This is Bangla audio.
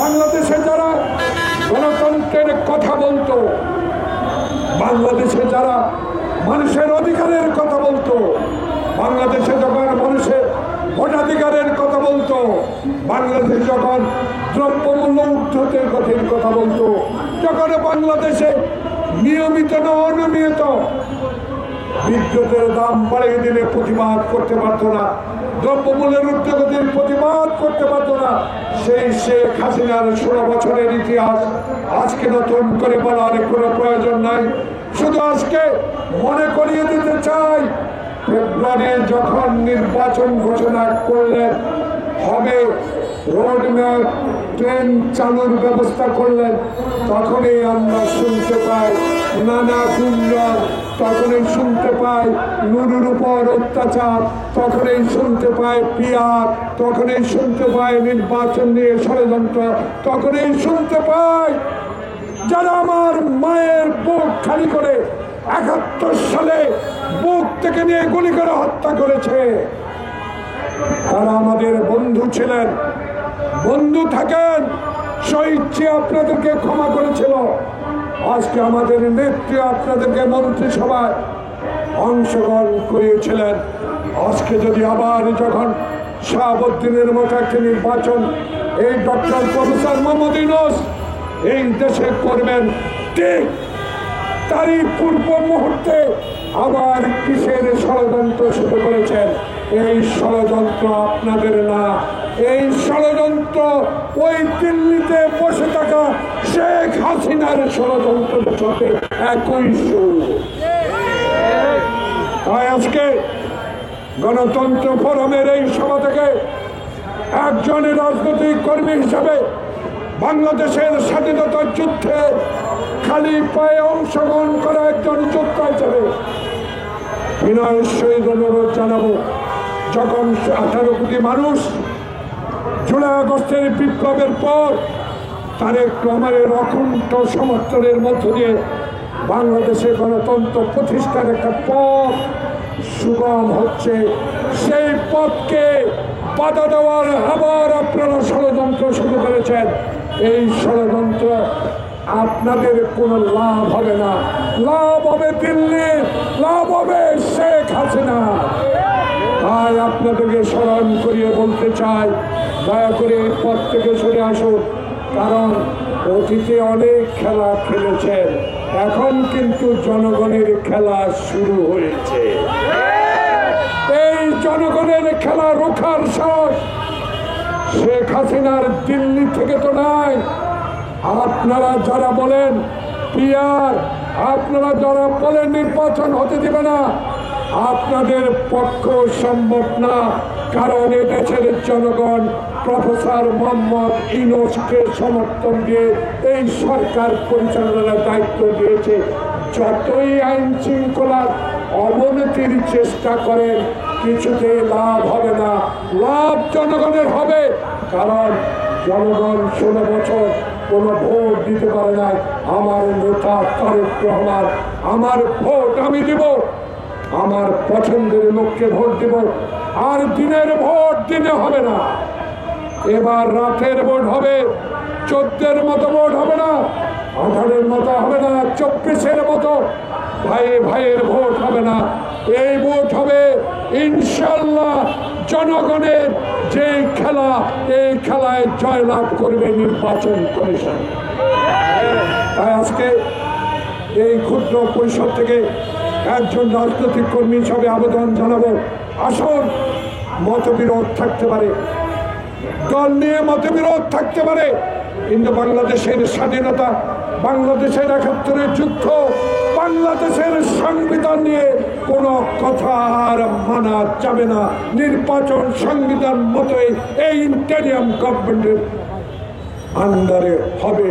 বাংলাদেশে যারা গণতন্ত্রের কথা বলতো, বাংলাদেশে যারা মানুষের অধিকারের কথা বলতো, বাংলাদেশে যখন মানুষের ভোটাধিকারের কথা বলতো, বাংলাদেশ যখন দ্রব্যমূল্য ঊর্ধ্বতের কথা বলতো, যখন বাংলাদেশে নিয়মিত না অনিয়মিত বিদ্যুতের দাম বাড়িয়ে দিলে প্রতিবাদ করতে পারতো না, দ্রব্যমূল্যের ঊর্ধ্বগতির প্রতিবাদ করতে পারতো না, সেই শেখ হাসিনার 16 বছরের ইতিহাস আজকে নতুন করে বলার কোনো প্রয়োজন নাই। শুধু আজকে মনে করিয়ে দিতে চাই, ফেব্রুয়ারি যখন নির্বাচন ঘোষণা করলেন, হবে রোডম্যাপ, ট্রেন চালুর ব্যবস্থা করলেন, তখনই আমরা শুনতে পাই নানা গুঞ্জন, তখনই শুনতে পাই নুরুর উপর অত্যাচার, তখনই শুনতে পাই পিয়ার, তখনই শুনতে পাই নির্বাচন নিয়ে ষড়যন্ত্র, তখনই শুনতে পাই যারা আমার মায়ের বুক খালি করে 71 সালে বুক থেকে নিয়ে গুলি করে হত্যা করেছে, তারা আমাদের বন্ধু ছিলেন, বন্ধু থাকেন, স্বইচ্ছে আপনাদেরকে ক্ষমা করেছিল। আজকে আমাদের নেত্রী আপনাদেরকে মন্ত্রিসভায় অংশগ্রহণ করিয়েছিলেন। আজকে যদি আবার যখন শাহাবুদ্দিনের মতো একটি নির্বাচন এই ডক্টর প্রফেসর মোহাম্মদ ইউনূস এই দেশে করবেন, ঠিক তারই পূর্ব মুহূর্তে আবার কিসের ষড়যন্ত্র শুরু করেছেন? এই ষড়যন্ত্র আপনাদের না, এই ষড়যন্ত্র ওই দিল্লিতে বসে থাকা শেখ হাসিনার ষড়যন্ত্রের সাথে একই সুর। তাই আজকে গণতন্ত্র ফোরামের এই সভা থেকে একজন রাজনৈতিক কর্মী হিসাবে বাংলাদেশের স্বাধীনতার যুদ্ধে খালি পায়ে অংশগ্রহণ করা একজন যোদ্ধা হিসাবে বিনয়ের সহিত অনুরোধ জানাবো, যখন 18 কোটি মানুষ জুলাই আগস্টের বিপ্লবের পর তারেক রহমানের অকুণ্ঠ সমর্থনের মধ্য দিয়ে বাংলাদেশে গণতন্ত্র প্রতিষ্ঠার একটা পথ সুগম হচ্ছে, সেই পথকে বাধা দেওয়ার আবার আপনারা ষড়যন্ত্র শুরু করেছেন। এই ষড়যন্ত্র আপনাদের কোনো লাভ হবে না, লাভ হবে দিল্লি, লাভ হবে শেখ হাসিনা। তাই আপনাদেরকে স্মরণ করিয়ে বলতে চাই, দয়া করে এই পথ থেকে সরে আসুন, কারণ অতীতে অনেক খেলা খেলেছেন, এখন কিন্তু জনগণের খেলা শুরু হয়েছে। এই জনগণের খেলা রোখার সাহস শেখ হাসিনার দিল্লি থেকে তো নাই। আপনারা যারা বলেন পিয়ার, আপনারা যারা বলেন নির্বাচন হতে দিবে না, আপনাদের পক্ষ সম্ভব না, কারণ এদেশের জনগণ প্রফেসর মোহাম্মদ ইউনূসকে সমর্থন দিয়ে এই সরকার পরিচালনার দায়িত্ব দিয়েছে। যতই আইন শৃঙ্খলার অবনতির চেষ্টা করেন, কিছুতে লাভ হবে না, লাভ জনগণের হবে, কারণ জনগণ 16 বছর কোনো ভোট দিতে পারে না। আমার নেতা তারেক রহমান, আমার ভোট আমি দিব, আমার পছন্দের লোককে ভোট দিব, আর দিনের ভোট দিনে হবে না, এবার রাতের ভোট হবে, 14-এর মতো ভোট হবে না, 18-এর মতো হবে না, 24-এর মতো ভাইয়ে ভাইয়ের ভোট হবে না। এই ভোট হবে ইনশাল্লাহ জনগণের, যে খেলা, এই খেলায় জয়লাভ করবে নির্বাচন কমিশন। তাই আজকে এই ক্ষুদ্র পরিষদ থেকে একজন রাজনৈতিক কর্মী হিসাবে আবেদন জানাবো, আসুন, মতবিরোধ থাকতে পারে, দল নিয়ে মতবিরোধ থাকতে পারে, কিন্তু বাংলাদেশের স্বাধীনতা, বাংলাদেশের 71-এর যুদ্ধ, বাংলাদেশের সংবিধান নিয়ে কোনো কথা আর মানা যাবে না। নির্বাচন সংবিধান মতোই এই ইন্টেরিয়াম গভর্নমেন্টের আন্ডারে হবে।